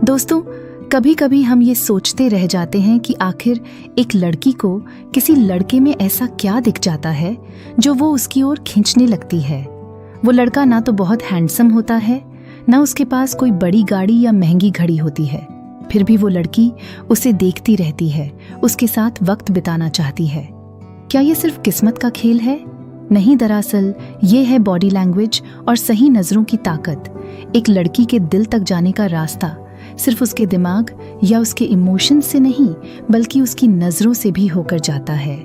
दोस्तों, कभी कभी हम ये सोचते रह जाते हैं कि आखिर एक लड़की को किसी लड़के में ऐसा क्या दिख जाता है जो वो उसकी ओर खींचने लगती है। वो लड़का ना तो बहुत हैंडसम होता है, ना उसके पास कोई बड़ी गाड़ी या महंगी घड़ी होती है, फिर भी वो लड़की उसे देखती रहती है, उसके साथ वक्त बिताना चाहती है। क्या ये सिर्फ किस्मत का खेल है? नहीं, दरअसल ये है बॉडी लैंग्वेज और सही नजरों की ताकत। एक लड़की के दिल तक जाने का रास्ता सिर्फ उसके दिमाग या उसके इमोशन से नहीं, बल्कि उसकी नजरों से भी होकर जाता है।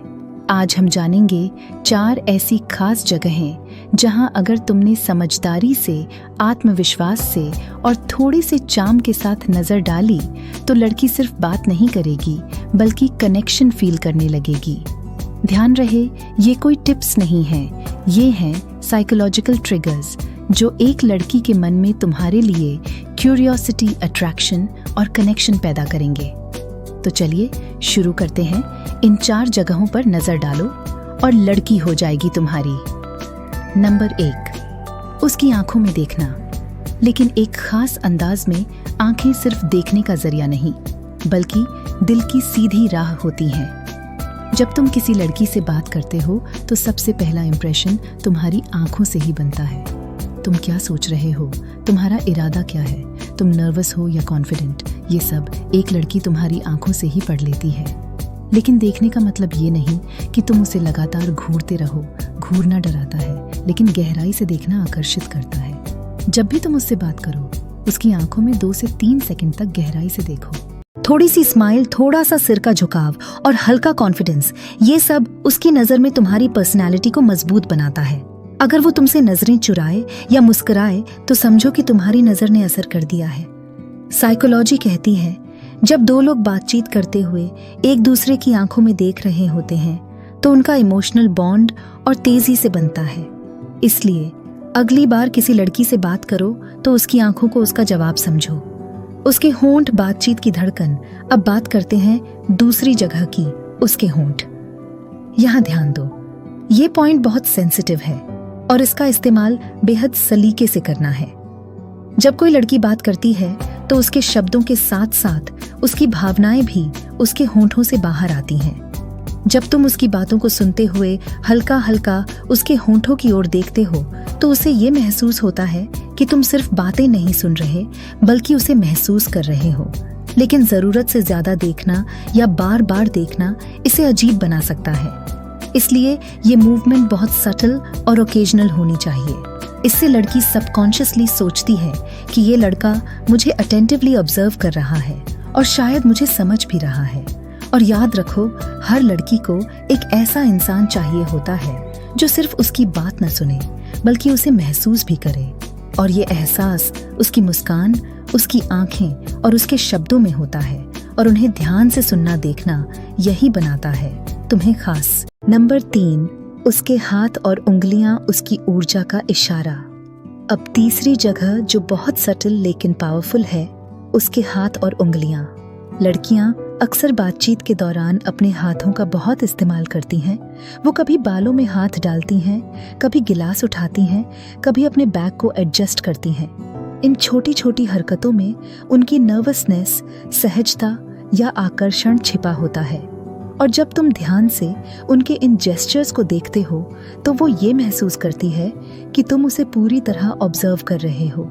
आज हम जानेंगे 4 ऐसी खास जगहें जहां अगर तुमने समझदारी से, आत्मविश्वास से और थोड़े से चार्म के साथ नजर डाली तो लड़की सिर्फ बात नहीं करेगी बल्कि कनेक्शन फील करने लगेगी। ध्यान रहे, ये कोई टिप्स नहीं हैं, ये हैं साइकोलॉजिकल ट्रिगर्स जो एक लड़की के मन में तुम्हारे लिए क्यूरियोसिटी, अट्रैक्शन और कनेक्शन पैदा करेंगे। तो चलिए शुरू करते हैं। इन 4 जगहों पर नजर डालो और लड़की हो जाएगी तुम्हारी। नंबर 1, उसकी आंखों में देखना, लेकिन एक खास अंदाज में। आंखें सिर्फ देखने का जरिया नहीं, बल्कि दिल की सीधी राह होती हैं। जब तुम किसी लड़की से बात करते हो तो सबसे पहला इंप्रेशन तुम्हारी आंखों से ही बनता है। तुम क्या सोच रहे हो, तुम्हारा इरादा क्या है, तुम नर्वस हो या कॉन्फिडेंट, ये सब एक लड़की तुम्हारी आंखों से ही पढ़ लेती है। लेकिन देखने का मतलब ये नहीं कि तुम उसे लगातार घूरते रहो। घूरना डराता है, लेकिन गहराई से देखना आकर्षित करता है। जब भी तुम उससे बात करो, उसकी आंखों में 2 से 3 सेकंड तक गहराई से देखो। थोड़ी सी स्माइल, थोड़ा सा सिर का झुकाव और हल्का कॉन्फिडेंस, ये सब उसकी नजर में तुम्हारी पर्सनैलिटी को मजबूत बनाता है। अगर वो तुमसे नजरें चुराए या मुस्कुराए तो समझो कि तुम्हारी नजर ने असर कर दिया है। साइकोलॉजी कहती है, जब 2 लोग बातचीत करते हुए एक दूसरे की आंखों में देख रहे होते हैं तो उनका इमोशनल बॉन्ड और तेजी से बनता है। इसलिए अगली बार किसी लड़की से बात करो तो उसकी आंखों को उसका जवाब समझो। उसके होंठ बातचीत की धड़कन। अब बात करते हैं दूसरी जगह की, उसके होंठ। यहां ध्यान दो, ये पॉइंट बहुत सेंसिटिव है और इसका इस्तेमाल बेहद सलीके से करना है। जब कोई लड़की बात करती है तो उसके शब्दों के साथ साथ उसकी भावनाएं भी उसके होंठों से बाहर आती हैं। जब तुम उसकी बातों को सुनते हुए हल्का हल्का उसके होंठों की ओर देखते हो तो उसे ये महसूस होता है कि तुम सिर्फ बातें नहीं सुन रहे, बल्कि उसे महसूस कर रहे हो। लेकिन जरूरत से ज्यादा देखना या बार बार देखना इसे अजीब बना सकता है। इसलिए ये मूवमेंट बहुत सटल और ओकेजनल होनी चाहिए। इससे लड़की सबकॉन्शियसली सोचती है कि ये लड़का मुझे अटेंटिवली ऑब्जर्व कर रहा है और शायद मुझे समझ भी रहा है। और याद रखो, हर लड़की को एक ऐसा इंसान चाहिए होता है जो सिर्फ उसकी बात न सुने, बल्कि उसे महसूस भी करे। और ये एहसास उसकी मुस्कान, उसकी आंखें और उसके शब्दों में होता है। और उन्हें ध्यान से सुनना, देखना, यही बनाता है तुम्हें खास। नंबर 3, उसके हाथ और उंगलियां, उसकी ऊर्जा का इशारा। अब तीसरी जगह जो बहुत सटल लेकिन पावरफुल है, उसके हाथ और उंगलियां। लड़कियां अक्सर बातचीत के दौरान अपने हाथों का बहुत इस्तेमाल करती हैं। वो कभी बालों में हाथ डालती हैं, कभी गिलास उठाती हैं, कभी अपने बैग को एडजस्ट करती हैं। इन छोटी छोटी हरकतों में उनकी नर्वसनेस, सहजता या आकर्षण छिपा होता है। और जब तुम ध्यान से उनके इन जेस्चर्स को देखते हो तो वो ये महसूस करती है कि तुम उसे पूरी तरह ऑब्जर्व कर रहे हो।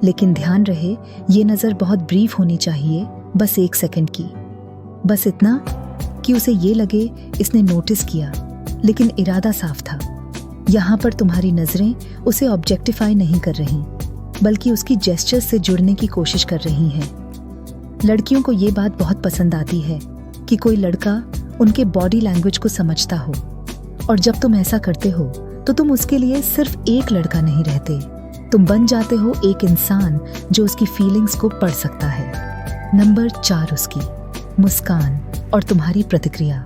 लेकिन ध्यान रहे, ये नज़र बहुत ब्रीफ होनी चाहिए, बस 1 सेकंड की। बस इतना कि उसे ये लगे इसने नोटिस किया, लेकिन इरादा साफ था। यहाँ पर तुम्हारी नजरें उसे ऑब्जेक्टिफाई नहीं कर रही, बल्कि उसकी जेस्चर्स से जुड़ने की कोशिश कर रही हैं। लड़कियों को ये बात बहुत पसंद आती है कि कोई लड़का उनके बॉडी लैंग्वेज को समझता हो। और जब तुम ऐसा करते हो तो तुम उसके लिए सिर्फ एक लड़का नहीं रहते, तुम बन जाते हो एक इंसान जो उसकी फीलिंग्स को पढ़ सकता है। नंबर 4, उसकी मुस्कान और तुम्हारी प्रतिक्रिया।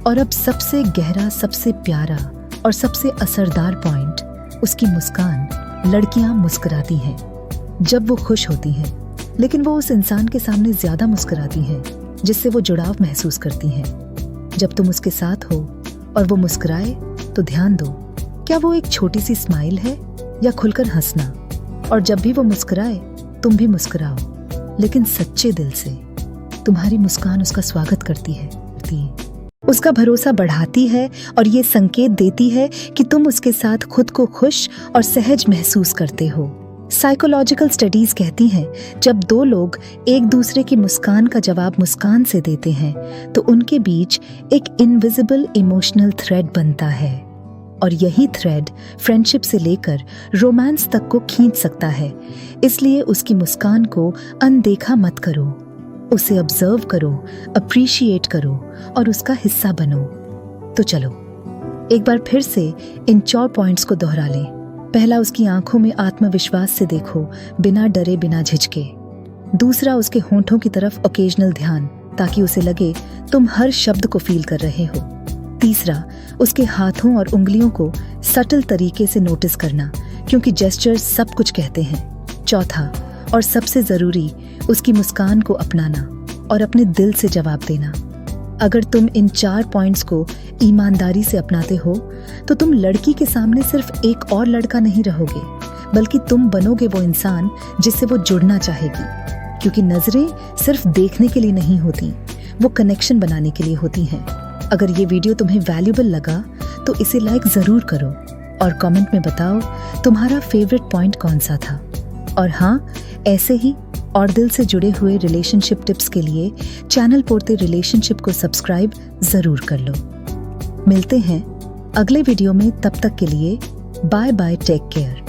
और अब सबसे गहरा, सबसे प्यारा और सबसे असरदार पॉइंट, उसकी मुस्कान। लड़कियां मुस्कुराती हैं जब वो खुश होती हैं, लेकिन वो उस इंसान के सामने ज्यादा मुस्कुराती हैं जिससे वो जुड़ाव महसूस करती हैं। जब तुम उसके साथ हो और वो मुस्कुराए तो ध्यान दो, क्या वो एक छोटी सी स्माइल है या खुलकर हंसना। और जब भी वो मुस्कुराए तुम भी मुस्कुराओ। लेकिन सच्चे दिल से। तुम्हारी मुस्कान उसका स्वागत करती है, उसका भरोसा बढ़ाती है और ये संकेत देती है कि तुम उसके साथ खुद को खुश और सहज महसूस करते हो। साइकोलॉजिकल स्टडीज कहती हैं, जब दो लोग एक दूसरे की मुस्कान का जवाब मुस्कान से देते हैं तो उनके बीच एक इनविजिबल इमोशनल थ्रेड बनता है, और यही थ्रेड फ्रेंडशिप से लेकर रोमांस तक को खींच सकता है। इसलिए उसकी मुस्कान को अनदेखा मत करो, उसे ऑब्जर्व करो, अप्रिशिएट करो और उसका हिस्सा बनो। तो चलो एक बार फिर से इन 4 पॉइंट्स को दोहरा लें। पहला, उसकी आंखों में आत्मविश्वास से देखो, बिना डरे बिना झिझके। दूसरा, उसके होंठों की तरफ ओकेजनल ध्यान, ताकि उसे लगे तुम हर शब्द को फील कर रहे हो। तीसरा, उसके हाथों और उंगलियों को सटल तरीके से नोटिस करना, क्योंकि जेस्चर्स सब कुछ कहते हैं। चौथा और सबसे जरूरी, उसकी मुस्कान को अपनाना और अपने दिल से जवाब देना। अगर तुम इन 4 पॉइंट्स को ईमानदारी से अपनाते हो तो तुम लड़की के सामने सिर्फ एक और लड़का नहीं रहोगे, बल्कि तुम बनोगे वो इंसान जिससे वो जुड़ना चाहेगी। क्योंकि नजरें सिर्फ देखने के लिए नहीं होती, वो कनेक्शन बनाने के लिए होती हैं। अगर ये वीडियो तुम्हें वैल्यूएबल लगा तो इसे लाइक जरूर करो और कमेंट में बताओ तुम्हारा फेवरेट पॉइंट कौन सा था। और हाँ, ऐसे ही और दिल से जुड़े हुए रिलेशनशिप टिप्स के लिए चैनल पोरते रिलेशनशिप को सब्सक्राइब जरूर कर लो। मिलते हैं अगले वीडियो में, तब तक के लिए बाय बाय, टेक केयर।